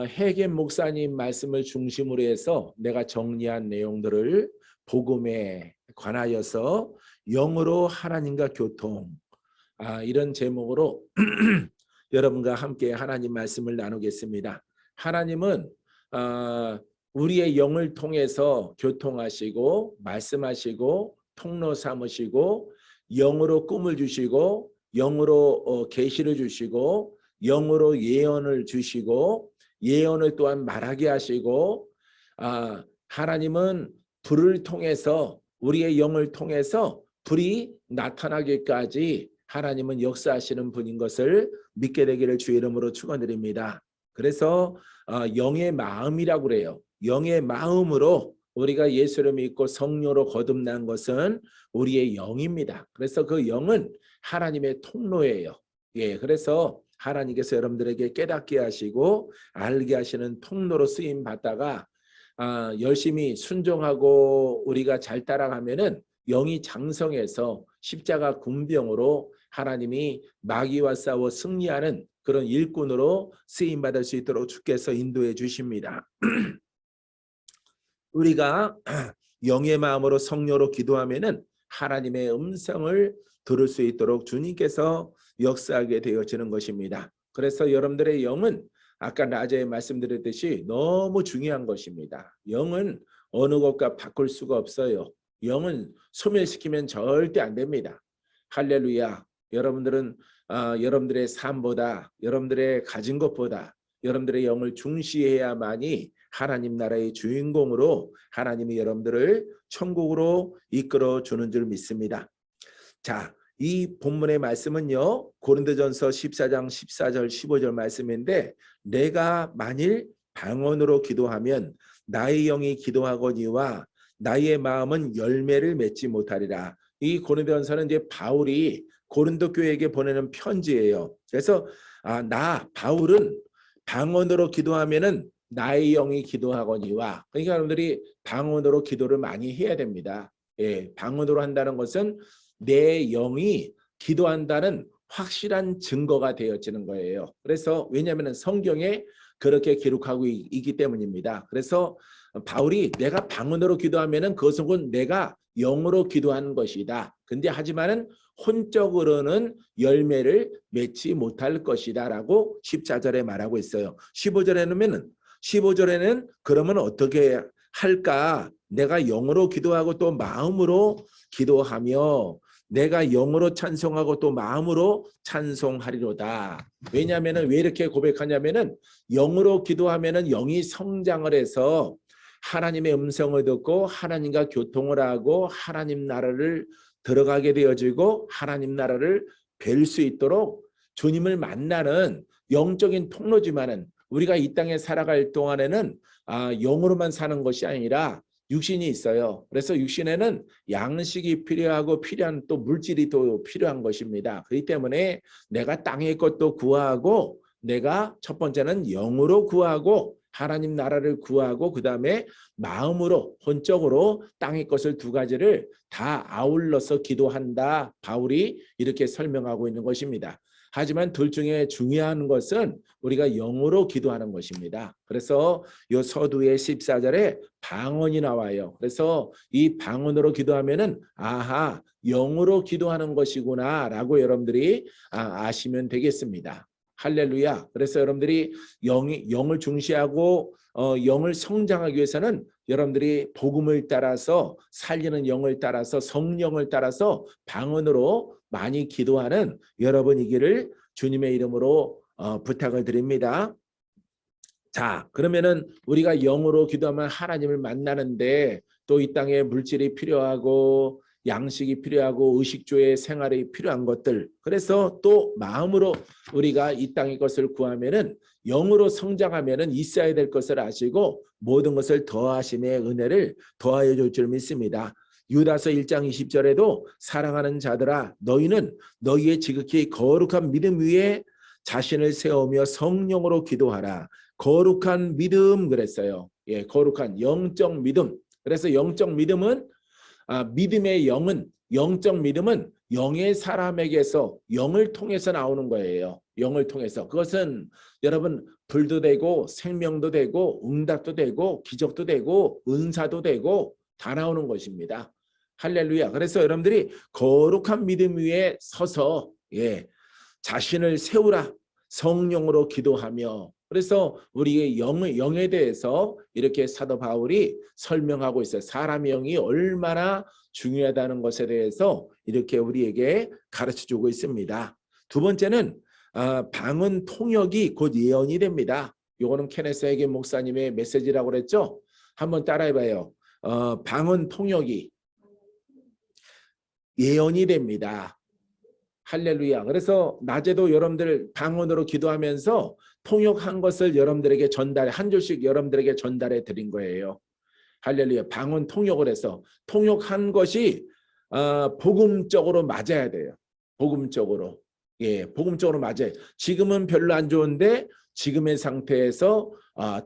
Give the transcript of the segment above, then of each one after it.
해겐 목사님 말씀을 중심으로 해서 내가 정리한 내용들을 복음에 관하여서 영으로 하나님과 교통, 이런 제목으로 여러분과 함께 하나님 말씀을 나누겠습니다. 하나님은 우리의 영을 통해서 교통하시고 말씀하시고 통로 삼으시고 영으로 꿈을 주시고 영으로 계시를 주시고 영으로 예언을 주시고 예언을 또한 말하게 하시고, 하나님은 불을 통해서 우리의 영을 통해서 불이 나타나기까지 하나님은 역사하시는 분인 것을 믿게 되기를 주의 이름으로 축원드립니다. 그래서 영의 마음이라고 그래요. 영의 마음으로 우리가 예수를 믿고 성령으로 거듭난 것은 우리의 영입니다. 그래서 그 영은 하나님의 통로예요. 그래서 하나님께서 여러분들에게 깨닫게 하시고 알게 하시는 통로로 쓰임 받다가 열심히 순종하고 우리가 잘 따라가면은 영이 장성해서 십자가 군병으로 하나님이 마귀와 싸워 승리하는 그런 일꾼으로 쓰임 받을 수 있도록 주께서 인도해 주십니다. 우리가 영의 마음으로 성령으로 기도하면은 하나님의 음성을 들을 수 있도록 주님께서 역사하게 되어지는 것입니다. 그래서 여러분들의 영은 아까 낮에 말씀드렸듯이 너무 중요한 것입니다. 영은 어느 것과 바꿀 수가 없어요. 영은 소멸시키면 절대 안 됩니다. 할렐루야. 여러분들은 여러분들의 삶보다 여러분들의 가진 것보다 여러분들의 영을 중시해야만이 하나님 나라의 주인공으로 하나님이 여러분들을 천국으로 이끌어 주는 줄 믿습니다. 자, 이 본문의 말씀은요, 고린도전서 14장 14절 15절 말씀인데, 내가 만일 방언으로 기도하면 나의 영이 기도하거니와 나의 마음은 열매를 맺지 못하리라. 이 고린도전서는 이제 바울이 고린도 교회에게 보내는 편지예요. 그래서 바울은 방언으로 기도하면은 나의 영이 기도하거니와, 그러니까 여러분들이 방언으로 기도를 많이 해야 됩니다. 방언으로 한다는 것은 내 영이 기도한다는 확실한 증거가 되어지는 거예요. 그래서 왜냐하면 성경에 그렇게 기록하고 있기 때문입니다. 그래서 바울이 내가 방언으로 기도하면은 그것은 내가 영으로 기도하는 것이다. 근데 하지만은 혼적으로는 열매를 맺지 못할 것이다 라고 14절에 말하고 있어요. 15절에는 그러면 어떻게 할까? 내가 영으로 기도하고 또 마음으로 기도하며 내가 영으로 찬송하고 또 마음으로 찬송하리로다. 왜냐하면 왜 이렇게 고백하냐면은 영으로 기도하면은 영이 성장을 해서 하나님의 음성을 듣고 하나님과 교통을 하고 하나님 나라를 들어가게 되어지고 하나님 나라를 뵐 수 있도록 주님을 만나는 영적인 통로지만은 우리가 이 땅에 살아갈 동안에는 영으로만 사는 것이 아니라 육신이 있어요. 그래서 육신에는 양식이 필요하고 필요한 또 물질이 또 필요한 것입니다. 그렇기 때문에 내가 땅의 것도 구하고 내가 첫 번째는 영으로 구하고 하나님 나라를 구하고 그 다음에 마음으로 혼적으로 땅의 것을 두 가지를 다 아울러서 기도한다. 바울이 이렇게 설명하고 있는 것입니다. 하지만 둘 중에 중요한 것은 우리가 영으로 기도하는 것입니다. 그래서 이 서두의 14절에 방언이 나와요. 그래서 이 방언으로 기도하면은 영으로 기도하는 것이구나 라고 여러분들이 아시면 되겠습니다. 할렐루야. 그래서 여러분들이 영을 중시하고 영을 성장하기 위해서는 여러분들이 복음을 따라서 살리는 영을 따라서 성령을 따라서 방언으로 많이 기도하는 여러분이기를 주님의 이름으로 부탁을 드립니다. 자, 그러면은 우리가 영으로 기도하면 하나님을 만나는데 또 이 땅에 물질이 필요하고 양식이 필요하고 의식주의 생활이 필요한 것들, 그래서 또 마음으로 우리가 이 땅의 것을 구하면은 영으로 성장하면은 있어야 될 것을 아시고 모든 것을 더하심의 은혜를 더하여 줄 줄 믿습니다. 유다서 1장 20절에도 사랑하는 자들아 너희는 너희의 지극히 거룩한 믿음 위에 자신을 세우며 성령으로 기도하라. 거룩한 믿음 그랬어요. 거룩한 영적 믿음. 그래서 영적 믿음은 믿음의 영적 믿음은 영의 사람에게서 영을 통해서 나오는 거예요. 영을 통해서. 그것은 여러분 불도 되고 생명도 되고 응답도 되고 기적도 되고 은사도 되고 다 나오는 것입니다. 할렐루야. 그래서 여러분들이 거룩한 믿음 위에 서서 자신을 세우라. 성령으로 기도하며. 그래서 우리의 영에 대해서 이렇게 사도 바울이 설명하고 있어요. 사람의 영이 얼마나 중요하다는 것에 대해서 이렇게 우리에게 가르쳐주고 있습니다. 두 번째는 방언 통역이 곧 예언이 됩니다. 이거는 케네스 해겐 목사님의 메시지라고 그랬죠. 한번 따라해봐요. 방언 통역이 예언이 됩니다. 할렐루야. 그래서 낮에도 여러분들 방언으로 기도하면서 통역한 것을 여러분들에게 한 줄씩 여러분들에게 전달해 드린 거예요. 할렐루야. 방언 통역을 해서 통역한 것이 복음적으로 맞아야 돼요. 복음적으로. 복음적으로 맞아요. 지금은 별로 안 좋은데 지금의 상태에서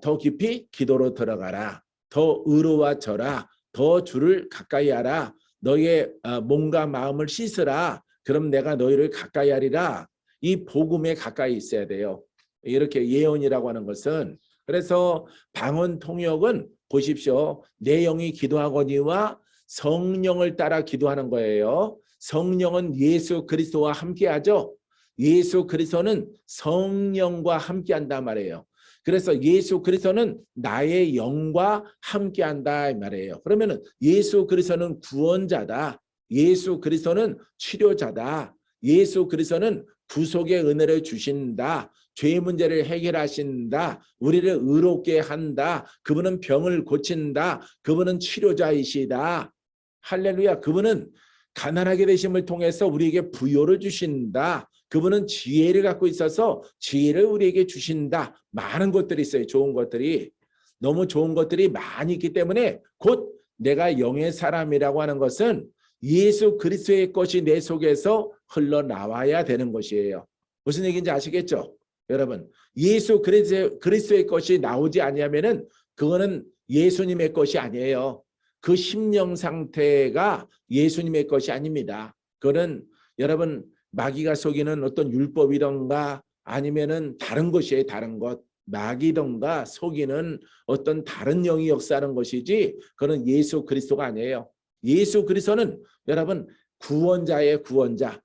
더 깊이 기도로 들어가라. 더 의로워져라. 더 주를 가까이 하라. 너의 몸과 마음을 씻으라. 그럼 내가 너희를 가까이 하리라. 이 복음에 가까이 있어야 돼요. 이렇게 예언이라고 하는 것은. 그래서 방언 통역은 보십시오. 내 영이 기도하거니와 성령을 따라 기도하는 거예요. 성령은 예수 그리스도와 함께하죠. 예수 그리스도는 성령과 함께한단 말이에요. 그래서 예수 그리스도는 나의 영과 함께한다 이 말이에요. 그러면은 예수 그리스도는 구원자다. 예수 그리스도는 치료자다. 예수 그리스도는 구속의 은혜를 주신다. 죄의 문제를 해결하신다. 우리를 의롭게 한다. 그분은 병을 고친다. 그분은 치료자이시다. 할렐루야. 그분은 가난하게 되심을 통해서 우리에게 부요를 주신다. 그분은 지혜를 갖고 있어서 지혜를 우리에게 주신다. 많은 것들이 있어요. 좋은 것들이. 너무 좋은 것들이 많이 있기 때문에 곧 내가 영의 사람이라고 하는 것은 예수 그리스도의 것이 내 속에서 흘러나와야 되는 것이에요. 무슨 얘기인지 아시겠죠? 여러분, 예수 그리스도의 것이 나오지 아니하면은 그거는 예수님의 것이 아니에요. 그 심령 상태가 예수님의 것이 아닙니다. 그거는 여러분 마귀가 속이는 어떤 율법이던가 아니면은 다른 것이에요. 다른 것. 마귀던가 속이는 어떤 다른 영이 역사하는 것이지 그건 예수 그리스도가 아니에요. 예수 그리스도는 여러분 구원자의 구원자.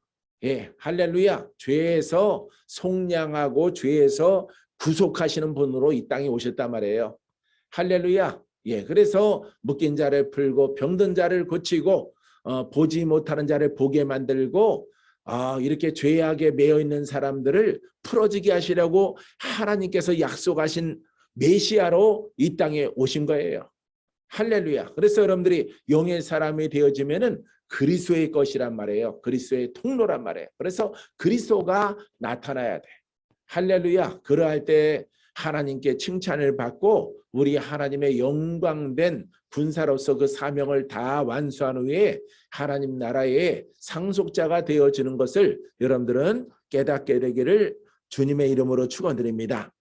할렐루야. 죄에서 속량하고 죄에서 구속하시는 분으로 이 땅에 오셨단 말이에요. 할렐루야. 그래서 묶인 자를 풀고 병든 자를 고치고 보지 못하는 자를 보게 만들고 이렇게 죄악에 매여 있는 사람들을 풀어지게 하시려고 하나님께서 약속하신 메시아로 이 땅에 오신 거예요. 할렐루야. 그래서 여러분들이 영의 사람이 되어지면은 그리스도의 것이란 말이에요. 그리스도의 통로란 말이에요. 그래서 그리스도가 나타나야 돼. 할렐루야. 그러할 때 하나님께 칭찬을 받고 우리 하나님의 영광된 군사로서 그 사명을 다 완수한 후에 하나님 나라의 상속자가 되어지는 것을 여러분들은 깨닫게 되기를 주님의 이름으로 축원드립니다.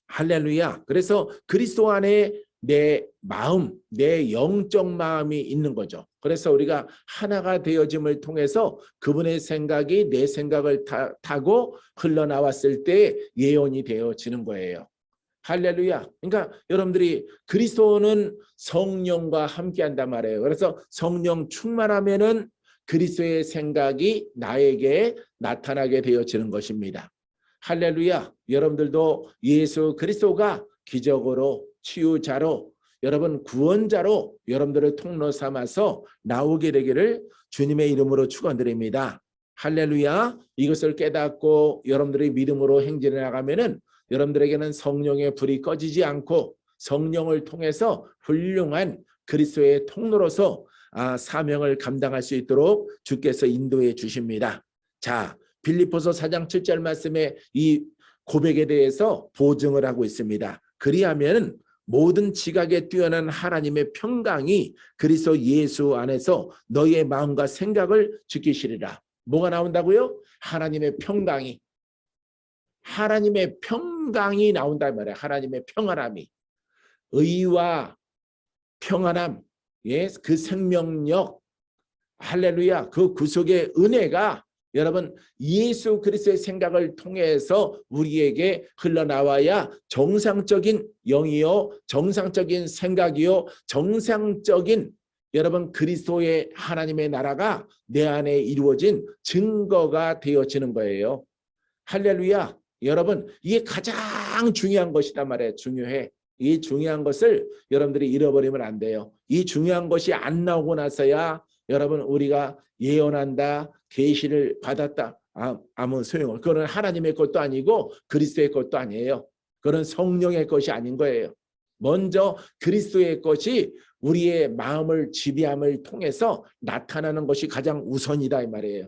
할렐루야. 그래서 그리스도 안에 내 마음, 내 영적 마음이 있는 거죠. 그래서 우리가 하나가 되어짐을 통해서 그분의 생각이 내 생각을 타고 흘러나왔을 때 예언이 되어지는 거예요. 할렐루야. 그러니까 여러분들이 그리스도는 성령과 함께한단 말이에요. 그래서 성령 충만하면은 그리스도의 생각이 나에게 나타나게 되어지는 것입니다. 할렐루야. 여러분들도 예수 그리스도가 기적으로 치유자로 여러분 구원자로 여러분들을 통로 삼아서 나오게 되기를 주님의 이름으로 축원드립니다. 할렐루야. 이것을 깨닫고 여러분들의 믿음으로 행진해 나가면은 여러분들에게는 성령의 불이 꺼지지 않고 성령을 통해서 훌륭한 그리스도의 통로로서 사명을 감당할 수 있도록 주께서 인도해 주십니다. 자, 빌립보서 4장 7절 말씀에 이 고백에 대해서 보증을 하고 있습니다. 그리하면 모든 지각에 뛰어난 하나님의 평강이 그리스도 예수 안에서 너희의 마음과 생각을 지키시리라. 뭐가 나온다고요? 하나님의 평강이. 하나님의 평강이 나온단 말이에요. 하나님의 평안함이. 의와 평안함, 그 생명력, 할렐루야, 그 구속의 은혜가 여러분 예수 그리스도의 생각을 통해서 우리에게 흘러나와야 정상적인 영이요, 정상적인 생각이요, 정상적인 여러분 그리스도의 하나님의 나라가 내 안에 이루어진 증거가 되어지는 거예요. 할렐루야. 여러분 이게 가장 중요한 것이란 말이에요. 중요해. 이 중요한 것을 여러분들이 잃어버리면 안 돼요. 이 중요한 것이 안 나오고 나서야 여러분 우리가 예언한다, 계시를 받았다, 아무 소용없어요. 그거는 하나님의 것도 아니고 그리스도의 것도 아니에요. 그건 성령의 것이 아닌 거예요. 먼저 그리스도의 것이 우리의 마음을 지배함을 통해서 나타나는 것이 가장 우선이다 이 말이에요.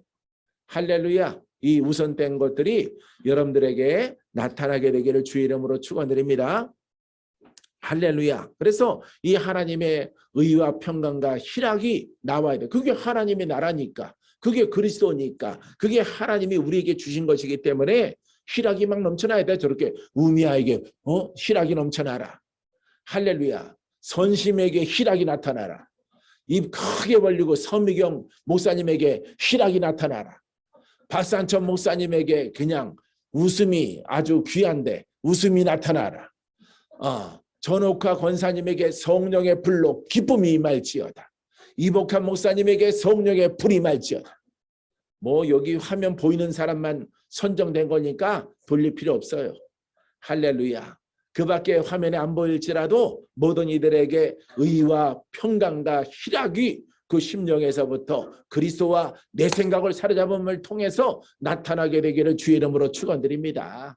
할렐루야. 이 우선된 것들이 여러분들에게 나타나게 되기를 주의 이름으로 축원드립니다. 할렐루야. 그래서 이 하나님의 의와 평강과 희락이 나와야 돼. 그게 하나님의 나라니까. 그게 그리스도니까. 그게 하나님이 우리에게 주신 것이기 때문에 희락이 막 넘쳐나야 돼. 저렇게 우미아에게 희락이 넘쳐나라. 할렐루야. 선심에게 희락이 나타나라. 입 크게 벌리고 서미경 목사님에게 희락이 나타나라. 박산천 목사님에게 그냥 웃음이 아주 귀한데 웃음이 나타나라. 전옥화 권사님에게 성령의 불로 기쁨이 임할지어다. 이복한 목사님에게 성령의 불이 임할지어다. 뭐 여기 화면 보이는 사람만 선정된 거니까 돌릴 필요 없어요. 할렐루야. 그 밖에 화면에 안 보일지라도 모든 이들에게 의와 평강과 희락이 그 심령에서부터 그리스도와 내 생각을 사로잡음을 통해서 나타나게 되기를 주의 이름으로 축원드립니다.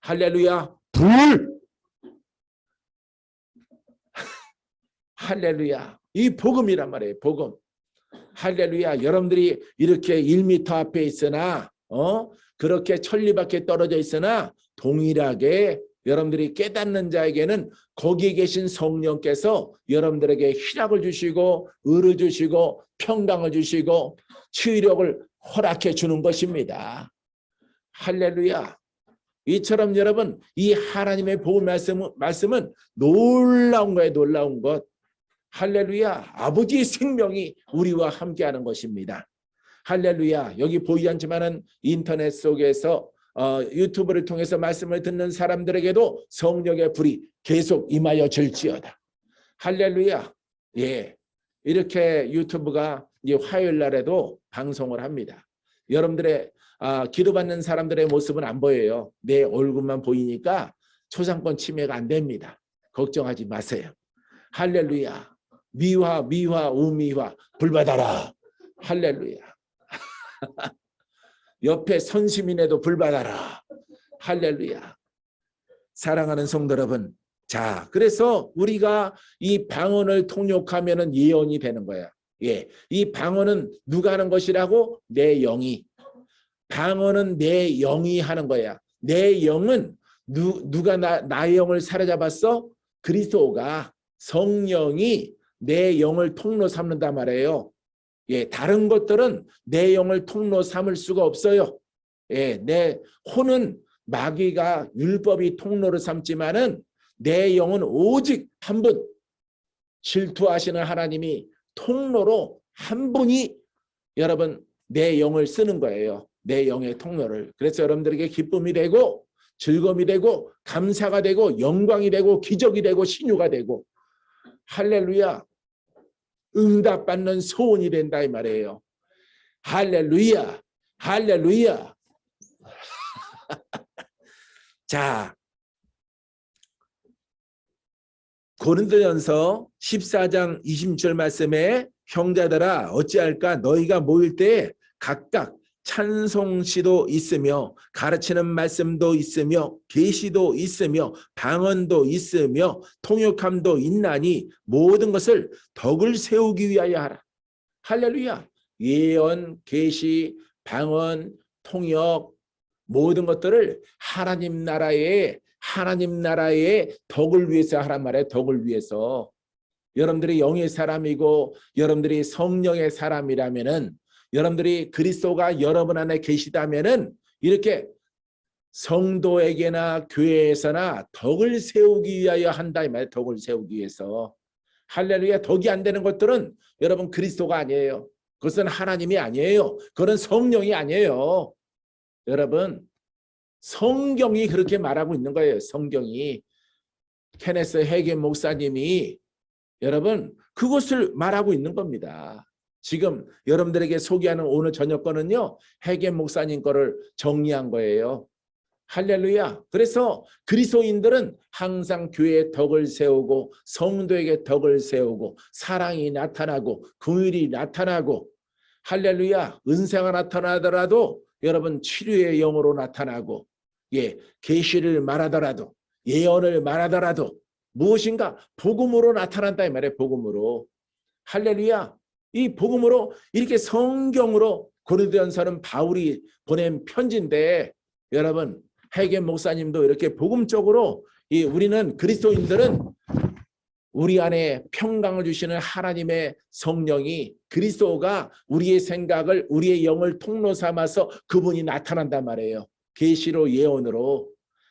할렐루야. 불! 할렐루야. 이 복음이란 말이에요. 복음. 할렐루야. 여러분들이 이렇게 1m 앞에 있으나 그렇게 천리 밖에 떨어져 있으나 동일하게 여러분들이 깨닫는 자에게는 거기에 계신 성령께서 여러분들에게 희락을 주시고 의를 주시고 평강을 주시고 치유력을 허락해 주는 것입니다. 할렐루야. 이처럼 여러분 이 하나님의 복음 말씀은 놀라운 거예요. 놀라운 것. 할렐루야. 아버지의 생명이 우리와 함께하는 것입니다. 할렐루야. 여기 보이지 않지만은 인터넷 속에서 유튜브를 통해서 말씀을 듣는 사람들에게도 성령의 불이 계속 임하여 질지어다. 할렐루야. 예, 이렇게 유튜브가 이제 화요일 날에도 방송을 합니다. 여러분들의 기도받는 사람들의 모습은 안 보여요. 내 얼굴만 보이니까 초상권 침해가 안 됩니다. 걱정하지 마세요. 할렐루야. 미화 우미화 불받아라. 할렐루야. 옆에 선시민에도 불받아라. 할렐루야. 사랑하는 성도 여러분, 자, 그래서 우리가 이 방언을 통역하면은 예언이 되는 거야. 예, 이 방언은 누가 하는 것이라고? 내 영이. 방언은 내 영이 하는 거야. 내 영은 누가 나의 영을 사로잡았어? 그리스도가 성령이 내 영을 통로 삼는단 말이에요. 예, 다른 것들은 내 영을 통로 삼을 수가 없어요. 예, 내 혼은 마귀가 율법이 통로를 삼지만은 내 영은 오직 한 분, 질투하시는 하나님이 통로로 한 분이 여러분 내 영을 쓰는 거예요. 내 영의 통로를. 그래서 여러분들에게 기쁨이 되고 즐거움이 되고 감사가 되고 영광이 되고 기적이 되고 신유가 되고 할렐루야. 응답받는 소원이 된다 이 말이에요. 할렐루야. 할렐루야. 자, 고린도전서 14장 20절 말씀에 형제들아 어찌할까 너희가 모일 때 각각 찬송시도 있으며 가르치는 말씀도 있으며 계시도 있으며 방언도 있으며 통역함도 있나니 모든 것을 덕을 세우기 위하여 하라. 할렐루야. 예언, 계시, 방언, 통역 모든 것들을 하나님 나라의 덕을 위해서 하란 말이에요. 덕을 위해서. 여러분들이 영의 사람이고 여러분들이 성령의 사람이라면은 여러분들이 그리스도가 여러분 안에 계시다면은 이렇게 성도에게나 교회에서나 덕을 세우기 위하여 한다 이 말이에요. 덕을 세우기 위해서. 할렐루야. 덕이 안 되는 것들은 여러분 그리스도가 아니에요. 그것은 하나님이 아니에요. 그건 성령이 아니에요. 여러분, 성경이 그렇게 말하고 있는 거예요. 성경이. 케네스 해겐 목사님이 여러분 그것을 말하고 있는 겁니다. 지금 여러분들에게 소개하는 오늘 저녁 거는요. 해겐 목사님 거를 정리한 거예요. 할렐루야. 그래서 그리스도인들은 항상 교회의 덕을 세우고 성도에게 덕을 세우고 사랑이 나타나고 긍휼이 나타나고 할렐루야. 은사가 나타나더라도 여러분 치료의 영으로 나타나고 계시를 말하더라도 예언을 말하더라도 무엇인가 복음으로 나타난다 이 말이에요. 복음으로. 할렐루야. 이 복음으로 이렇게 성경으로 고린도전서는 바울이 보낸 편지인데 여러분 해겐 목사님도 이렇게 복음적으로 우리는 그리스도인들은 우리 안에 평강을 주시는 하나님의 성령이 그리스도가 우리의 생각을 우리의 영을 통로 삼아서 그분이 나타난단 말이에요. 계시로 예언으로.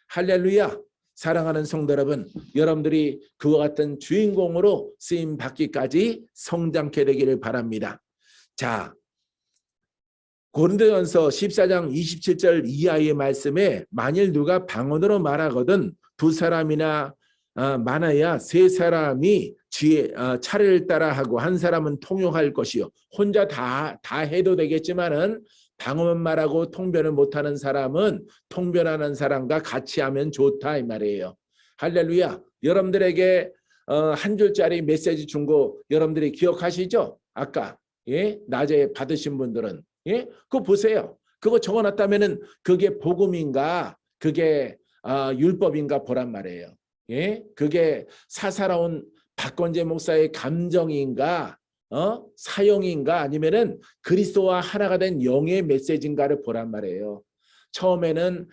할렐루야. 사랑하는 성도 여러분, 여러분들이 그와 같은 주인공으로 쓰임 받기까지 성장케 되기를 바랍니다. 자, 고린도전서 14장 27절 이하의 말씀에 만일 누가 방언으로 말하거든 두 사람이나 많아야 세 사람이 차례를 따라 하고 한 사람은 통역할 것이요. 혼자 다 해도 되겠지만은 방언만 말하고 통변을 못하는 사람은 통변하는 사람과 같이 하면 좋다 이 말이에요. 할렐루야. 여러분들에게 한 줄짜리 메시지 준 거 여러분들이 기억하시죠? 아까 낮에 받으신 분들은 그거 보세요. 그거 적어놨다면은 그게 복음인가 그게 율법인가 보란 말이에요. 그게 사사로운 박건재 목사의 감정인가 사용인가 아니면은 그리스도와 하나가 된 영의 메시지인가를 보란 말이에요. 처음에는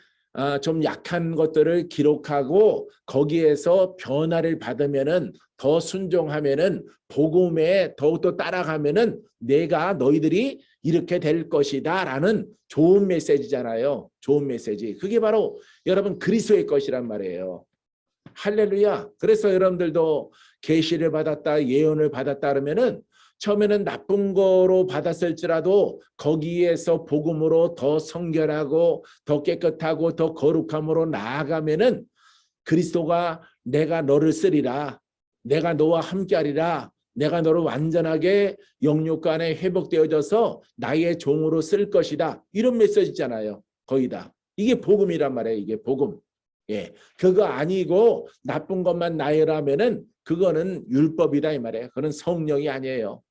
좀 약한 것들을 기록하고 거기에서 변화를 받으면은 더 순종하면은 복음에 더욱더 따라가면은 내가 너희들이 이렇게 될 것이다라는 좋은 메시지잖아요. 좋은 메시지. 그게 바로 여러분 그리스도의 것이란 말이에요. 할렐루야. 그래서 여러분들도 계시를 받았다 예언을 받았다 그러면은 처음에는 나쁜 거로 받았을지라도 거기에서 복음으로 더 성결하고 더 깨끗하고 더 거룩함으로 나아가면은 그리스도가 내가 너를 쓰리라. 내가 너와 함께하리라. 내가 너를 완전하게 영육간에 회복되어져서 나의 종으로 쓸 것이다. 이런 메시지잖아요. 거의 다. 이게 복음이란 말이에요. 이게 복음. 그거 아니고 나쁜 것만 나열하면은 그거는 율법이다 이 말이에요. 그건 성령이 아니에요.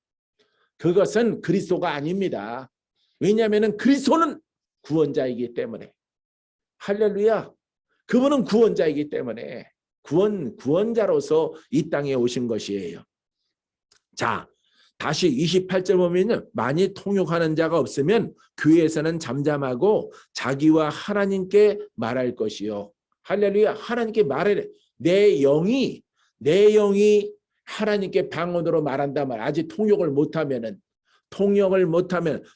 그것은 그리스도가 아닙니다. 왜냐하면은 그리스도는 구원자이기 때문에. 할렐루야. 그분은 구원자이기 때문에 구원자로서 이 땅에 오신 것이에요. 자, 다시 28절 보면요. 만일 통역하는 자가 없으면 교회에서는 잠잠하고 자기와 하나님께 말할 것이요. 할렐루야. 하나님께 말해. 내 영이 하나님께 방언으로 말한단 말이야. 아직 통역을 못하면은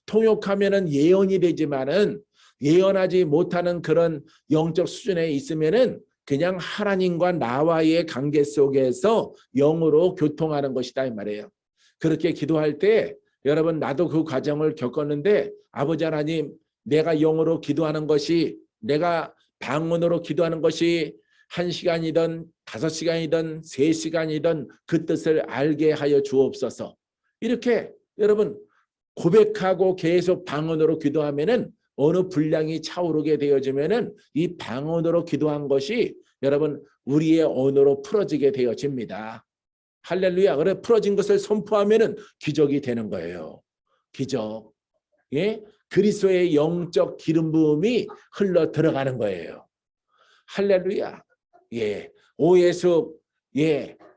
통역하면은 예언이 되지만은 예언하지 못하는 그런 영적 수준에 있으면은 그냥 하나님과 나와의 관계 속에서 영으로 교통하는 것이다 이 말이에요. 그렇게 기도할 때 여러분 나도 그 과정을 겪었는데 아버지 하나님 내가 영으로 기도하는 것이 내가 방언으로 기도하는 것이 1시간이든 5시간이든 3시간이든 그 뜻을 알게 하여 주옵소서. 이렇게 여러분 고백하고 계속 방언으로 기도하면은 어느 분량이 차오르게 되어지면은 이 방언으로 기도한 것이 여러분 우리의 언어로 풀어지게 되어집니다. 할렐루야. 그래 풀어진 것을 선포하면은 기적이 되는 거예요. 기적. 그리스도의 영적 기름 부음이 흘러 들어가는 거예요. 할렐루야. 오예수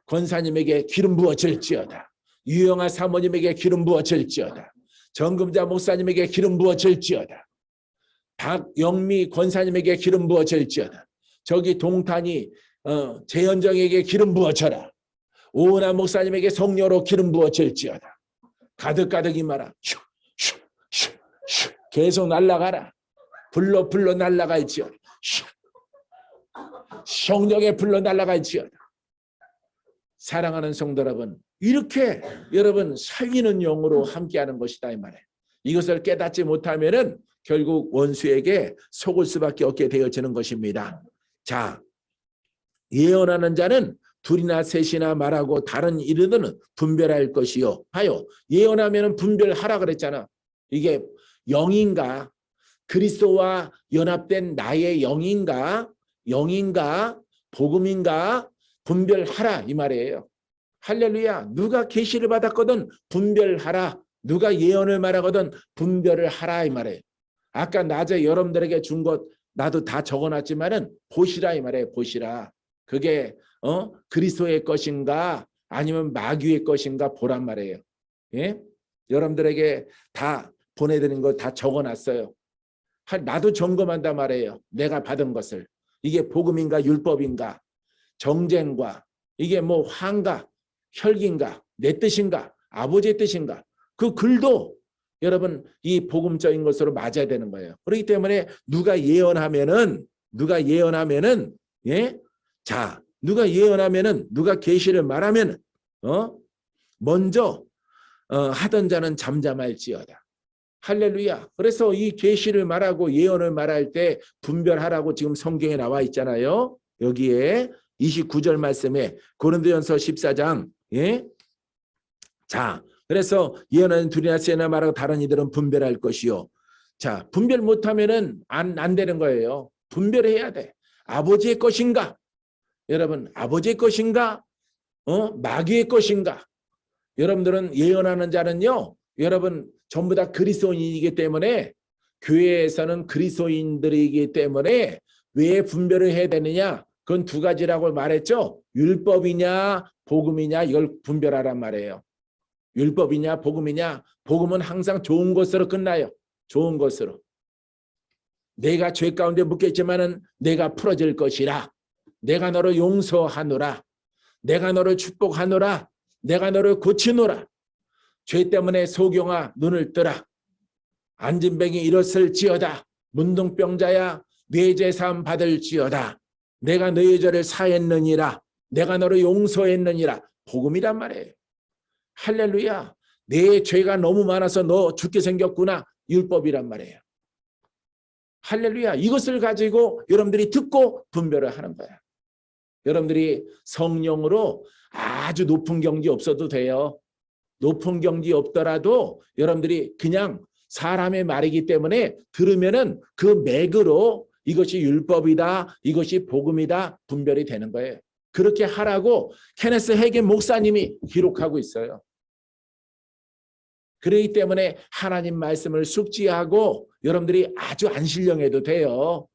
권사님에게 기름 부어질지어다. 유영아 사모님에게 기름 부어질지어다. 정금자 목사님에게 기름 부어질지어다. 박영미 권사님에게 기름 부어질지어다. 저기 동탄이 재현정에게 기름 부어져라. 오은하 목사님에게 성령으로 기름 부어질지어다. 가득가득이 마라. 계속 날아가라. 불러 날아갈지어다. 성령에 불러 날아갈지어다. 사랑하는 성도 여러분, 이렇게 여러분 살리는 영으로 함께하는 것이다 이 말이에요. 이것을 깨닫지 못하면은 결국 원수에게 속을 수밖에 없게 되어지는 것입니다. 자, 예언하는 자는 둘이나 셋이나 말하고 다른 이르는 분별할 것이요. 봐요. 예언하면은 분별하라 그랬잖아. 이게 영인가 그리스도와 연합된 나의 영인가 복음인가 분별하라 이 말이에요. 할렐루야. 누가 계시를 받았거든 분별하라. 누가 예언을 말하거든 분별을 하라 이 말이에요. 아까 낮에 여러분들에게 준 것 나도 다 적어놨지만은 보시라 이 말이에요. 보시라. 그게 그리스도의 것인가 아니면 마귀의 것인가 보란 말이에요. 예? 여러분들에게 다 보내드린 거 다 적어놨어요. 나도 점검한단 말이에요. 내가 받은 것을. 이게 복음인가 율법인가 정쟁과 이게 뭐 화인가 혈기인가 내 뜻인가 아버지의 뜻인가 그 글도 여러분 이 복음적인 것으로 맞아야 되는 거예요. 그렇기 때문에 누가 예언하면은 예? 자, 누가 예언하면은 누가 계시를 말하면은 먼저 하던 자는 잠잠할지어다. 할렐루야. 그래서 이 계시를 말하고 예언을 말할 때 분별하라고 지금 성경에 나와 있잖아요. 여기에 29절 말씀에 고린도전서 14장 예? 자, 그래서 예언하는 둘이나 셋이나 말하고 다른 이들은 분별할 것이요. 자, 분별 못하면은 안 되는 거예요. 분별해야 돼. 아버지의 것인가? 여러분, 아버지의 것인가? 마귀의 것인가? 여러분들은 예언하는 자는요. 여러분 전부 다 그리스도인이기 때문에 교회에서는 그리스도인들이기 때문에 왜 분별을 해야 되느냐? 그건 두 가지라고 말했죠. 율법이냐 복음이냐 이걸 분별하란 말이에요. 율법이냐 복음이냐 복음은 항상 좋은 것으로 끝나요. 좋은 것으로. 내가 죄 가운데 묶였지만은 내가 풀어질 것이라. 내가 너를 용서하노라. 내가 너를 축복하노라. 내가 너를 고치노라. 죄 때문에 소경아 눈을 뜨라. 안진뱅이 일었을지어다. 문둥병자야 뇌제사함 받을지어다. 내가 너의 죄를 사했느니라. 내가 너를 용서했느니라. 복음이란 말이에요. 할렐루야. 내 죄가 너무 많아서 너 죽게 생겼구나. 율법이란 말이에요. 할렐루야. 이것을 가지고 여러분들이 듣고 분별을 하는 거야. 여러분들이 성령으로 아주 높은 경지 없어도 돼요. 높은 경지 없더라도 여러분들이 그냥 사람의 말이기 때문에 들으면은 그 맥으로 이것이 율법이다, 이것이 복음이다 분별이 되는 거예요. 그렇게 하라고 케네스 해겐 목사님이 기록하고 있어요. 그렇기 때문에 하나님 말씀을 숙지하고 여러분들이 아주 안 신령해도 돼요.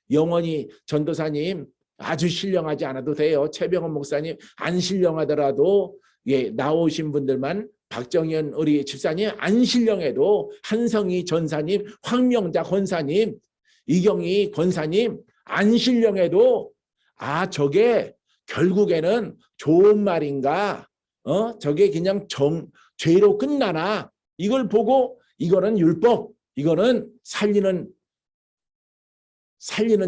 영원히 전도사님 아주 신령하지 않아도 돼요. 최병헌 목사님 안 신령하더라도 예, 나오신 분들만 박정현 우리 집사님 안 신령해도 한성희 전사님, 황명자 권사님, 이경희 권사님 안 신령해도 저게 결국에는 좋은 말인가? 저게 그냥 죄로 끝나나? 이걸 보고 이거는 율법, 이거는 살리는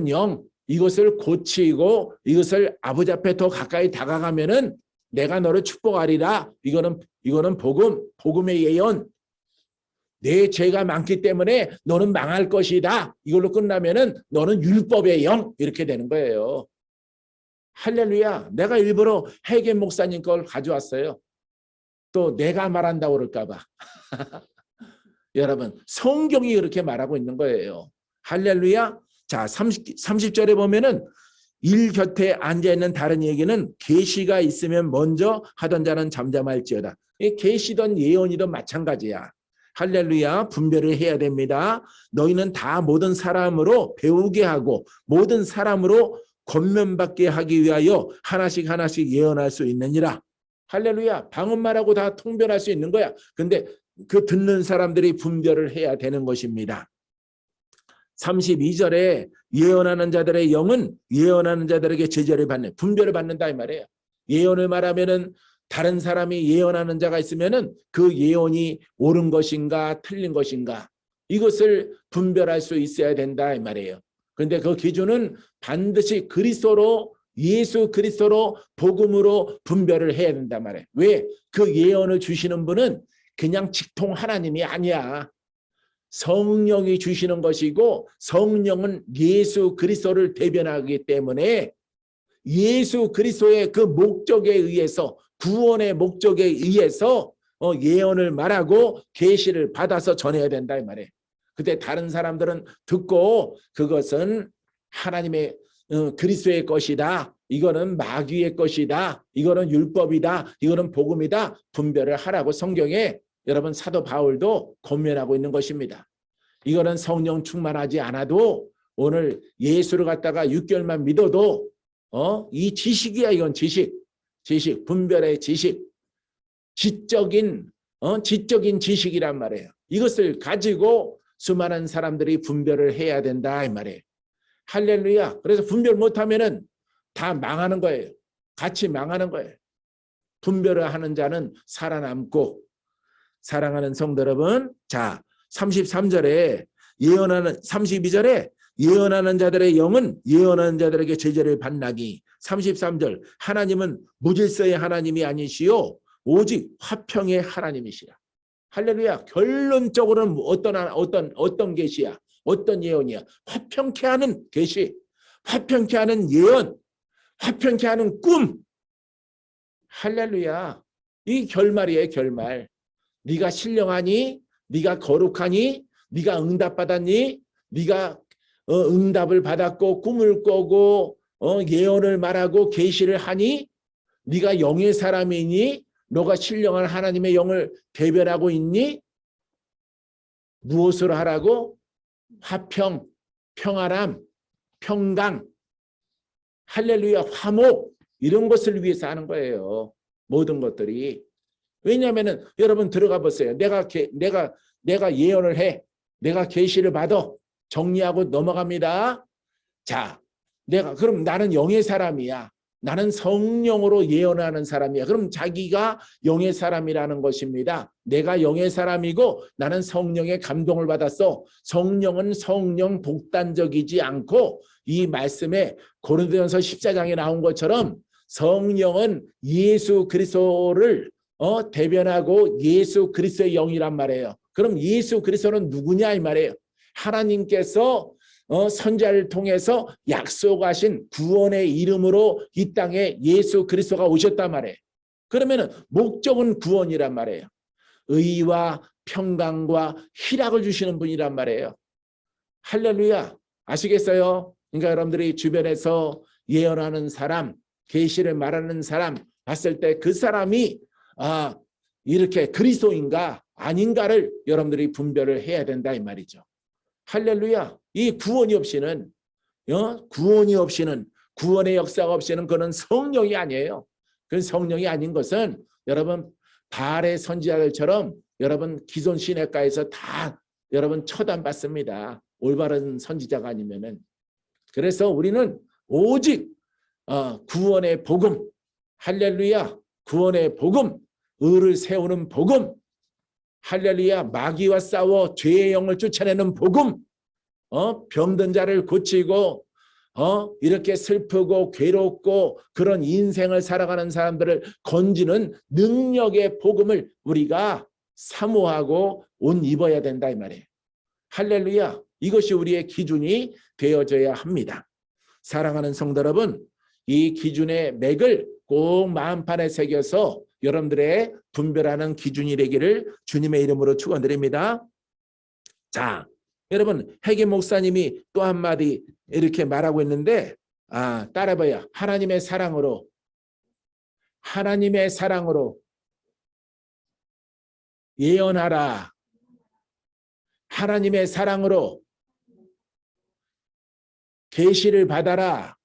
영, 이것을 고치고 이것을 아버지 앞에 더 가까이 다가가면은 내가 너를 축복하리라. 이거는 복음의 예언. 내 죄가 많기 때문에 너는 망할 것이다. 이걸로 끝나면은 너는 율법의 영 이렇게 되는 거예요. 할렐루야. 내가 일부러 해겐 목사님 걸 가져왔어요. 또 내가 말한다고 그럴까 봐. 여러분 성경이 그렇게 말하고 있는 거예요. 할렐루야. 자 30절에 보면은 일 곁에 앉아있는 다른 얘기는 계시가 있으면 먼저 하던 자는 잠잠할지어다. 계시든 예언이든 마찬가지야. 할렐루야. 분별을 해야 됩니다. 너희는 다 모든 사람으로 배우게 하고 모든 사람으로 권면받게 하기 위하여 하나씩 예언할 수 있느니라. 할렐루야. 방언말하고 다 통변할 수 있는 거야. 근데 그 듣는 사람들이 분별을 해야 되는 것입니다. 32절에 예언하는 자들의 영은 예언하는 자들에게 제재를 받는 분별을 받는다 이 말이에요. 예언을 말하면은 다른 사람이 예언하는 자가 있으면은 그 예언이 옳은 것인가 틀린 것인가 이것을 분별할 수 있어야 된다 이 말이에요. 그런데 그 기준은 반드시 그리스도로 예수 그리스도로 복음으로 분별을 해야 된단 말이에요. 왜? 그 예언을 주시는 분은 그냥 직통 하나님이 아니야. 성령이 주시는 것이고 성령은 예수 그리스도를 대변하기 때문에 예수 그리스도의 그 목적에 의해서 구원의 목적에 의해서 예언을 말하고 계시를 받아서 전해야 된다 이 말이에요. 그때 다른 사람들은 듣고 그것은 하나님의 그리스도의 것이다. 이거는 마귀의 것이다. 이거는 율법이다. 이거는 복음이다. 분별을 하라고 성경에 여러분 사도 바울도 권면하고 있는 것입니다. 이거는 성령 충만하지 않아도 오늘 예수를 갖다가 6개월만 믿어도 이 지식이야. 이건 지식 분별의 지식, 지적인 지식이란 말이에요. 이것을 가지고 수많은 사람들이 분별을 해야 된다 이 말이에요. 할렐루야. 그래서 분별 못하면은 다 망하는 거예요. 같이 망하는 거예요. 분별을 하는 자는 살아남고. 사랑하는 성도 여러분, 자 33절에 예언하는 32절에 예언하는 자들의 영은 예언하는 자들에게 제재를 받나니 33절 하나님은 무질서의 하나님이 아니시요 오직 화평의 하나님이시라. 할렐루야. 결론적으로는 어떤 계시야? 어떤 예언이야? 화평케 하는 계시, 화평케 하는 예언, 화평케 하는 꿈. 할렐루야. 이 결말이에요. 결말. 네가 신령하니? 네가 거룩하니? 네가 응답받았니? 네가 응답을 받았고 꿈을 꾸고 예언을 말하고 계시를 하니? 네가 영의 사람이니? 너가 신령한 하나님의 영을 대변하고 있니? 무엇으로 하라고? 화평, 평화람, 평강, 할렐루야, 화목 이런 것을 위해서 하는 거예요. 모든 것들이. 왜냐하면은 여러분 들어가 보세요. 내가 예언을 해. 내가 계시를 받아. 정리하고 넘어갑니다. 자, 그럼 나는 영의 사람이야. 나는 성령으로 예언하는 사람이야. 그럼 자기가 영의 사람이라는 것입니다. 내가 영의 사람이고 나는 성령의 감동을 받았어. 성령은 성령 독단적이지 않고 이 말씀에 고린도전서 14장에 나온 것처럼 성령은 예수 그리스도를 대변하고 예수 그리스도의 영이란 말이에요. 그럼 예수 그리스도는 누구냐 이 말이에요. 하나님께서 선지자를 통해서 약속하신 구원의 이름으로 이 땅에 예수 그리스도가 오셨단 말이에요. 그러면 목적은 구원이란 말이에요. 의와 평강과 희락을 주시는 분이란 말이에요. 할렐루야. 아시겠어요? 그러니까 여러분들이 주변에서 예언하는 사람, 계시를 말하는 사람 봤을 때 그 사람이 이렇게 그리스도인가 아닌가를 여러분들이 분별을 해야 된다 이 말이죠. 할렐루야. 이 구원이 없이는 구원의 역사가 없이는 그는 성령이 아니에요. 그 성령이 아닌 것은 여러분 바알의 선지자들처럼 여러분 기존 시내가에서 다 여러분 처단받습니다. 올바른 선지자가 아니면은. 그래서 우리는 오직 구원의 복음, 할렐루야, 구원의 복음, 의를 세우는 복음, 할렐루야, 마귀와 싸워 죄의 영을 쫓아내는 복음, 병든 자를 고치고 이렇게 슬프고 괴롭고 그런 인생을 살아가는 사람들을 건지는 능력의 복음을 우리가 사모하고 옷 입어야 된다 이 말이에요. 할렐루야. 이것이 우리의 기준이 되어져야 합니다. 사랑하는 성도 여러분, 이 기준의 맥을 꼭 마음판에 새겨서 여러분들의 분별하는 기준이 되기를 주님의 이름으로 축원드립니다. 자, 여러분 해계 목사님이 또 한마디 이렇게 말하고 있는데 따라봐요. 하나님의 사랑으로 예언하라. 하나님의 사랑으로 계시를 받아라.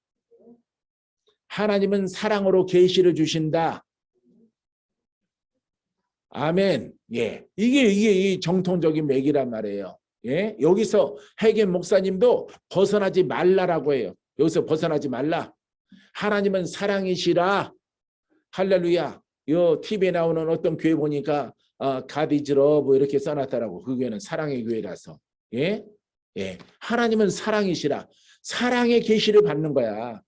하나님은 사랑으로 계시를 주신다. 아멘. 예, 이게 이 정통적인 맥이란 말이에요. 예, 여기서 해계 목사님도 벗어나지 말라라고 해요. 여기서 벗어나지 말라. 하나님은 사랑이시라. 할렐루야. 요 TV에 나오는 어떤 교회 보니까 God is love 이렇게 써놨더라고. 그 교회는 사랑의 교회라서. 예, 예. 하나님은 사랑이시라. 사랑의 계시를 받는 거야.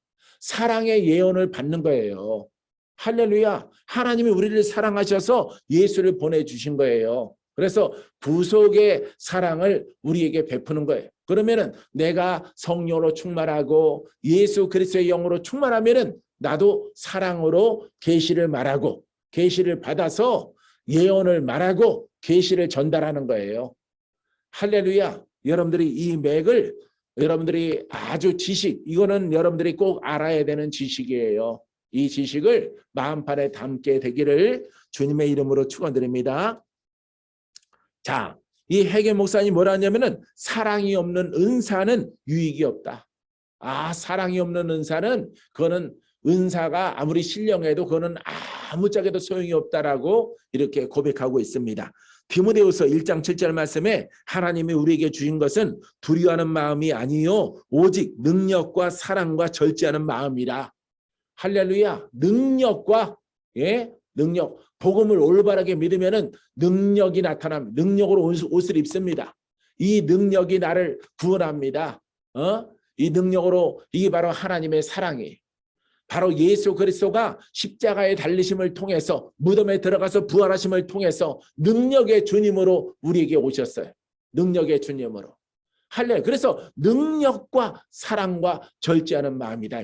사랑의 예언을 받는 거예요. 할렐루야. 하나님이 우리를 사랑하셔서 예수를 보내주신 거예요. 그래서 구속의 사랑을 우리에게 베푸는 거예요. 그러면은 내가 성령으로 충만하고 예수 그리스도의 영으로 충만하면은 나도 사랑으로 계시를 말하고 계시를 받아서 예언을 말하고 계시를 전달하는 거예요. 할렐루야. 여러분들이 이 맥을 여러분들이 아주 이거는 여러분들이 꼭 알아야 되는 지식이에요. 이 지식을 마음판에 담게 되기를 주님의 이름으로 축원드립니다. 자, 이 해겔 목사님 뭐라 하냐면은 사랑이 없는 은사는 유익이 없다. 사랑이 없는 은사는 그거는 은사가 아무리 신령해도 그거는 아무짝에도 소용이 없다라고 이렇게 고백하고 있습니다. 디모데후서 1장 7절 말씀에 하나님이 우리에게 주신 것은 두려워하는 마음이 아니요 오직 능력과 사랑과 절제하는 마음이라. 할렐루야. 능력과 능력. 복음을 올바르게 믿으면은 능력이 나타납니다. 능력으로 옷을 입습니다. 이 능력이 나를 구원합니다. 이 능력으로 이게 바로 하나님의 사랑이에요. 바로 예수 그리스도가 십자가의 달리심을 통해서 무덤에 들어가서 부활하심을 통해서 능력의 주님으로 우리에게 오셨어요. 능력의 주님으로. 할렐루야. 그래서 능력과 사랑과 절제하는 마음이다.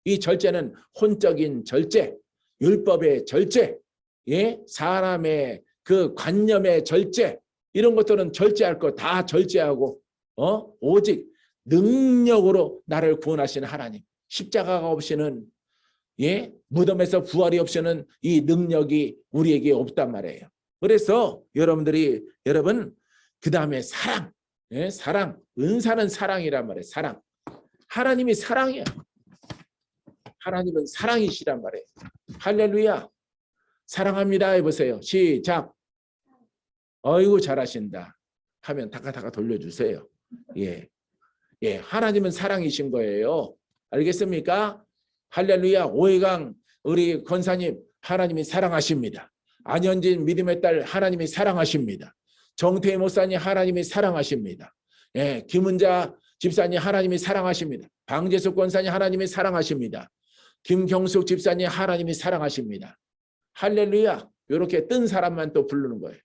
이 절제는 혼적인 절제, 율법의 절제, 사람의 그 관념의 절제, 이런 것들은 절제할 거 다 절제하고 오직 능력으로 나를 구원하시는 하나님. 십자가가 없이는 무덤에서 부활이 없이는 이 능력이 우리에게 없단 말이에요. 그래서 여러분 그 다음에 사랑, 사랑, 은사는 사랑이란 말이에요. 사랑. 하나님이 사랑이야. 하나님은 사랑이시란 말이에요. 할렐루야. 사랑합니다 해보세요. 시작. 어이구 잘하신다 하면 다가다가 돌려주세요. 하나님은 사랑이신 거예요. 알겠습니까? 할렐루야. 오해강 우리 권사님 하나님이 사랑하십니다. 안현진 믿음의 딸 하나님이 사랑하십니다. 정태희 목사님 하나님이 사랑하십니다. 김은자 집사님 하나님이 사랑하십니다. 방재숙 권사님 하나님이 사랑하십니다. 김경숙 집사님 하나님이 사랑하십니다. 할렐루야. 이렇게 뜬 사람만 또 부르는 거예요.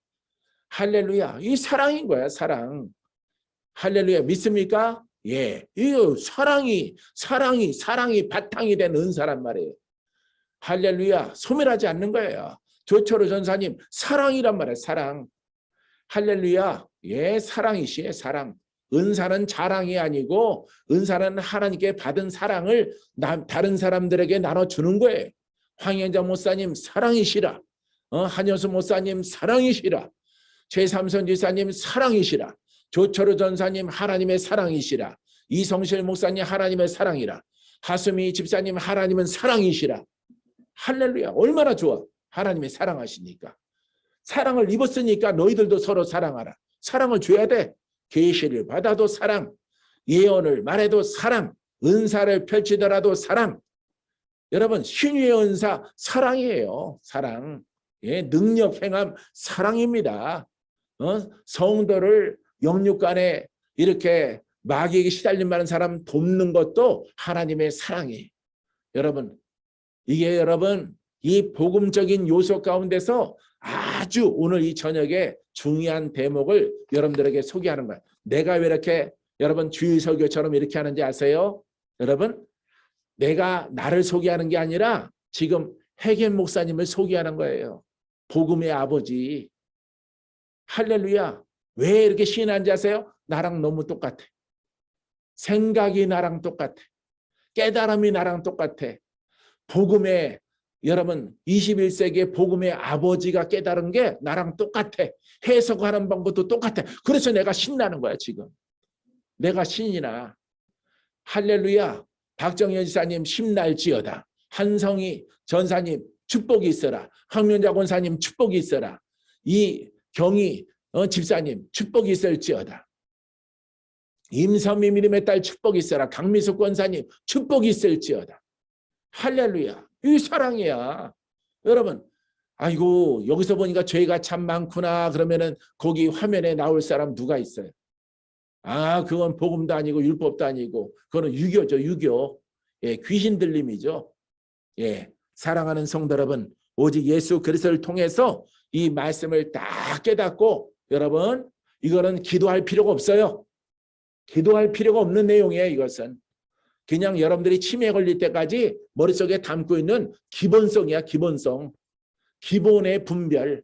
할렐루야. 이 사랑인 거야. 사랑. 할렐루야. 믿습니까? 이거 사랑이 바탕이 된 은사란 말이에요. 할렐루야. 소멸하지 않는 거예요. 조철호 전사님 사랑이란 말이에요. 사랑. 할렐루야. 사랑이시에요. 사랑. 은사는 자랑이 아니고 은사는 하나님께 받은 사랑을 다른 사람들에게 나눠주는 거예요. 황현자 목사님 사랑이시라. 한여수 목사님 사랑이시라. 최삼선 지사님 사랑이시라. 조철우 전사님 하나님의 사랑이시라. 이성실 목사님 하나님의 사랑이라. 하수미 집사님 하나님은 사랑이시라. 할렐루야. 얼마나 좋아. 하나님이 사랑하시니까. 사랑을 입었으니까 너희들도 서로 사랑하라. 사랑을 줘야 돼. 계시를 받아도 사랑, 예언을 말해도 사랑, 은사를 펼치더라도 사랑. 여러분 신유의 은사 사랑이에요. 사랑. 능력 행함 사랑입니다. 성도를 영육간에 이렇게 마귀에게 시달림 받는 사람 돕는 것도 하나님의 사랑이에요. 여러분 이게 이 복음적인 요소 가운데서 아주 오늘 이 저녁에 중요한 대목을 여러분들에게 소개하는 거예요. 내가 왜 이렇게 여러분 주일 설교처럼 이렇게 하는지 아세요? 여러분 내가 나를 소개하는 게 아니라 지금 해겔 목사님을 소개하는 거예요. 복음의 아버지. 할렐루야. 왜 이렇게 신한지 아세요? 나랑 너무 똑같아. 생각이 나랑 똑같아. 깨달음이 나랑 똑같아. 복음의 여러분 21세기의 복음의 아버지가 깨달은 게 나랑 똑같아. 해석하는 방법도 똑같아. 그래서 내가 신나는 거야 지금. 내가 신이 나. 할렐루야. 박정현 지사님 심날지어다. 한성희 전사님 축복이 있어라. 황면자 권사님 축복이 있어라. 이 경희 집사님 축복이 있을지어다. 임선미 믿음의 딸 축복이 있어라. 강미숙 권사님 축복이 있을지어다. 할렐루야. 이 사랑이야. 여러분 아이고 여기서 보니까 죄가 참 많구나 그러면은 거기 화면에 나올 사람 누가 있어요? 그건 복음도 아니고 율법도 아니고 그거는 유교죠. 유교. 예, 귀신 들림이죠. 예, 사랑하는 성도 여러분, 오직 예수 그리스도를 통해서 이 말씀을 딱 깨닫고 여러분 이거는 기도할 필요가 없어요. 기도할 필요가 없는 내용이에요. 이것은 그냥 여러분들이 치매에 걸릴 때까지 머릿속에 담고 있는 기본성이야. 기본성. 기본의 분별.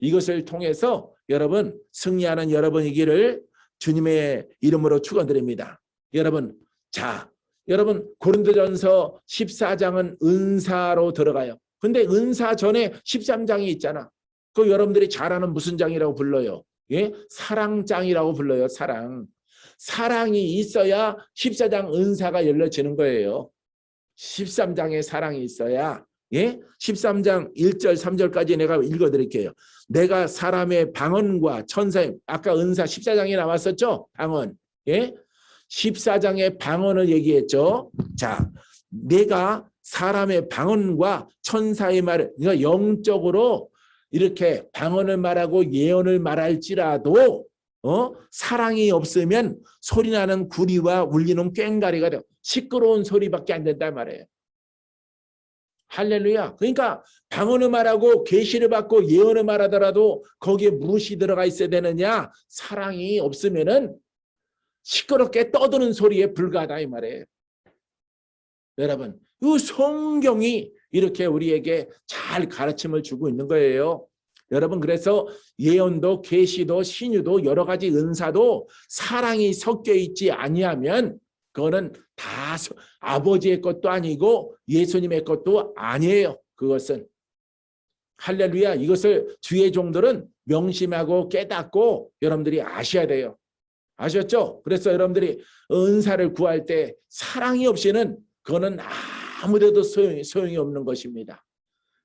이것을 통해서 여러분 승리하는 여러분이기를 주님의 이름으로 축원드립니다. 여러분, 자, 여러분 고린도전서 14장은 은사로 들어가요. 근데 은사 전에 13장이 있잖아. 그 여러분들이 잘 아는 무슨 장이라고 불러요? 예? 사랑장이라고 불러요. 사랑. 사랑이 있어야 14장 은사가 열려지는 거예요. 13장에 사랑이 있어야. 예? 13장 1절 3절까지 내가 읽어드릴게요. 내가 사람의 방언과 천사의 아까 은사 14장에 나왔었죠? 방언. 예? 14장의 방언을 얘기했죠. 자, 내가 사람의 방언과 천사의 말을 그러니까 영적으로 이렇게 방언을 말하고 예언을 말할지라도 사랑이 없으면 소리나는 구리와 울리는 꽹과리가 돼요. 시끄러운 소리밖에 안 된단 말이에요. 할렐루야. 그러니까 방언을 말하고 계시를 받고 예언을 말하더라도 거기에 무엇이 들어가 있어야 되느냐? 사랑이 없으면은 시끄럽게 떠드는 소리에 불과하다 이 말이에요. 여러분, 이 성경이 이렇게 우리에게 잘 가르침을 주고 있는 거예요. 여러분 그래서 예언도 계시도 신유도 여러 가지 은사도 사랑이 섞여 있지 아니하면 그거는 다 아버지의 것도 아니고 예수님의 것도 아니에요. 그것은 할렐루야. 이것을 주의 종들은 명심하고 깨닫고 여러분들이 아셔야 돼요. 아셨죠? 그래서 여러분들이 은사를 구할 때 사랑이 없이는 그거는 아무데도 소용이 없는 것입니다.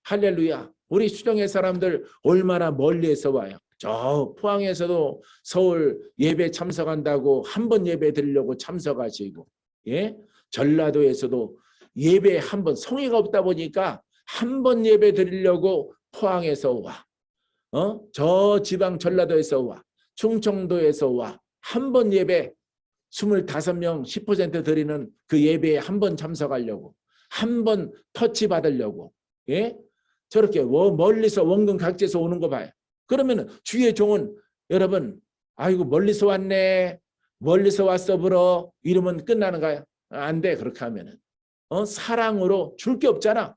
할렐루야. 우리 수정의 사람들 얼마나 멀리에서 와요. 저 포항에서도 서울 예배 참석한다고 한 번 예배 드리려고 참석하시고, 예? 전라도에서도 예배 한 번 성의가 없다 보니까 한 번 예배 드리려고 포항에서 와. 저 지방 전라도에서 와. 충청도에서 와. 한 번 예배 25명 10% 드리는 그 예배에 한 번 참석하려고. 한 번 터치 받으려고. 예? 저렇게 멀리서 원근 각지에서 오는 거 봐요. 그러면 주의 종은 여러분 아이고 멀리서 왔네. 멀리서 왔어 불어. 이러면 끝나는가요? 안 돼. 그렇게 하면은. 사랑으로 줄 게 없잖아.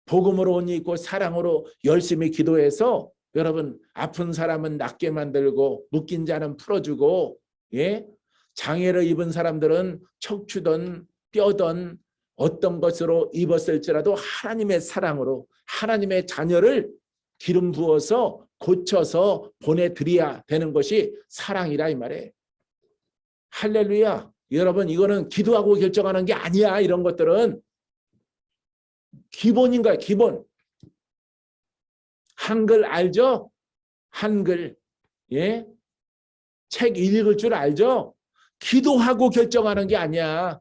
복음으로 옷 입고 사랑으로 열심히 기도해서 여러분 아픈 사람은 낫게 만들고 묶인 자는 풀어주고 예? 장애를 입은 사람들은 척추든 뼈든 어떤 것으로 입었을지라도 하나님의 사랑으로 하나님의 자녀를 기름 부어서 고쳐서 보내드려야 되는 것이 사랑이라 이 말이에요. 할렐루야. 여러분 이거는 기도하고 결정하는 게 아니야. 이런 것들은 기본인 거야. 기본. 한글 알죠? 한글. 예? 책 읽을 줄 알죠? 기도하고 결정하는 게 아니야.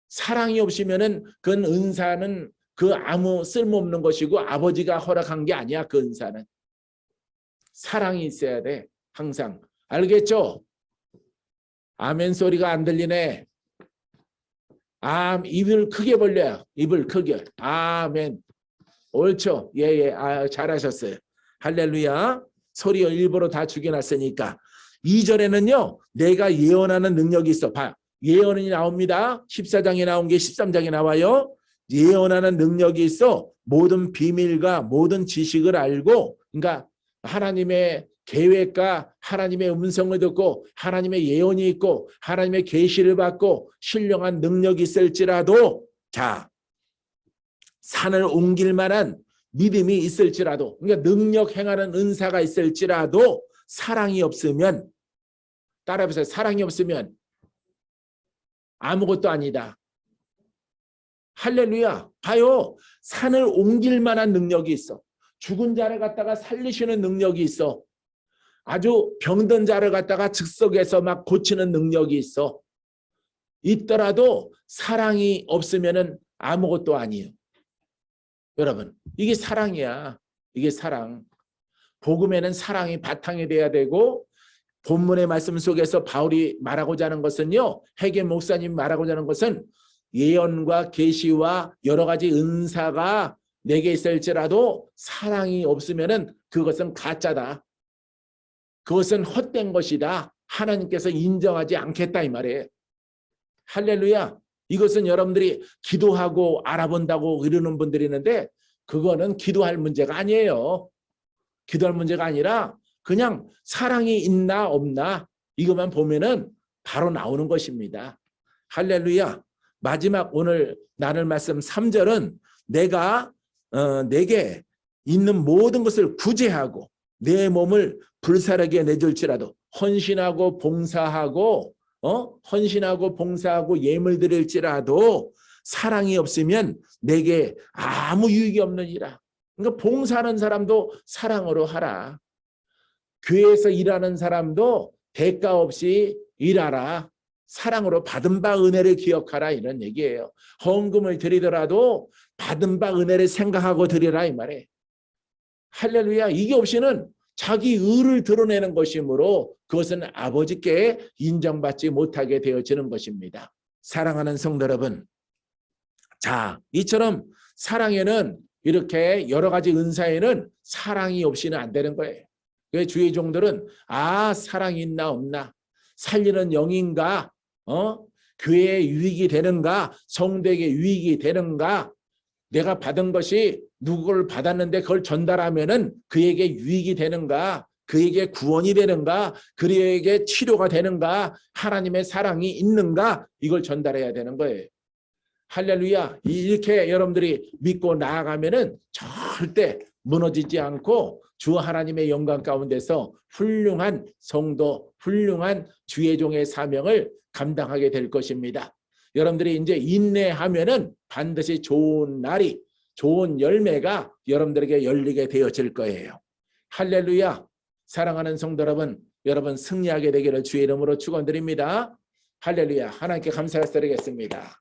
사랑이 없으면은 그 은사는 그 아무 쓸모없는 것이고 아버지가 허락한 게 아니야. 그 은사는. 사랑이 있어야 돼. 항상. 알겠죠? 아멘 소리가 안 들리네. 입을 크게 벌려요. 입을 크게. 아멘. 옳죠. 예. 잘하셨어요. 할렐루야. 소리 일부러 다 죽여놨으니까. 2절에는요. 내가 예언하는 능력이 있어. 봐. 예언이 나옵니다. 14장에 나온 게 13장에 나와요. 예언하는 능력이 있어. 모든 비밀과 모든 지식을 알고 그러니까 하나님의 계획과 하나님의 음성을 듣고 하나님의 예언이 있고 하나님의 계시를 받고 신령한 능력이 있을지라도 자 산을 옮길 만한 믿음이 있을지라도 그러니까 능력 행하는 은사가 있을지라도 사랑이 없으면 따라해보세요. 사랑이 없으면 아무것도 아니다. 할렐루야. 봐요. 산을 옮길 만한 능력이 있어. 죽은 자를 갖다가 살리시는 능력이 있어. 아주 병든 자를 갖다가 즉석에서 막 고치는 능력이 있어. 있더라도 사랑이 없으면은 아무것도 아니에요. 여러분, 이게 사랑이야. 이게 사랑. 복음에는 사랑이 바탕이 돼야 되고 본문의 말씀 속에서 바울이 말하고자 하는 것은요. 회계 목사님 말하고자 하는 것은 예언과 계시와 여러 가지 은사가 내게 있을지라도 사랑이 없으면은 그것은 가짜다. 그것은 헛된 것이다. 하나님께서 인정하지 않겠다 이 말이에요. 할렐루야. 이것은 여러분들이 기도하고 알아본다고 이러는 분들이 있는데 그거는 기도할 문제가 아니에요. 기도할 문제가 아니라 그냥 사랑이 있나 없나 이것만 보면은 바로 나오는 것입니다. 할렐루야. 마지막 오늘 나눌 말씀 3절은 내가 내게 있는 모든 것을 구제하고 내 몸을 불사르게 내줄지라도 헌신하고 봉사하고 예물 드릴지라도 사랑이 없으면 내게 아무 유익이 없느니라. 그러니까 봉사하는 사람도 사랑으로 하라. 교회에서 일하는 사람도 대가 없이 일하라. 사랑으로 받은 바 은혜를 기억하라 이런 얘기예요. 헌금을 드리더라도 받은 바 은혜를 생각하고 드리라 이 말이에요. 할렐루야. 이게 없이는 자기 의를 드러내는 것이므로 그것은 아버지께 인정받지 못하게 되어지는 것입니다. 사랑하는 성도 여러분, 자, 이처럼 사랑에는 이렇게 여러 가지 은사에는 사랑이 없이는 안 되는 거예요. 왜 주의 종들은 사랑이 있나 없나, 살리는 영인가, 교회에 유익이 되는가, 성도에게 유익이 되는가, 내가 받은 것이 누구를 받았는데 그걸 전달하면은 그에게 유익이 되는가, 그에게 구원이 되는가, 그에게 치료가 되는가, 하나님의 사랑이 있는가, 이걸 전달해야 되는 거예요. 할렐루야. 이렇게 여러분들이 믿고 나아가면은 절대 무너지지 않고 주 하나님의 영광 가운데서 훌륭한 성도, 훌륭한 주의 종의 사명을 감당하게 될 것입니다. 여러분들이 이제 인내하면은 반드시 좋은 날이, 좋은 열매가 여러분들에게 열리게 되어질 거예요. 할렐루야. 사랑하는 성도 여러분 승리하게 되기를 주의 이름으로 축원드립니다. 할렐루야. 하나님께 감사를 드리겠습니다.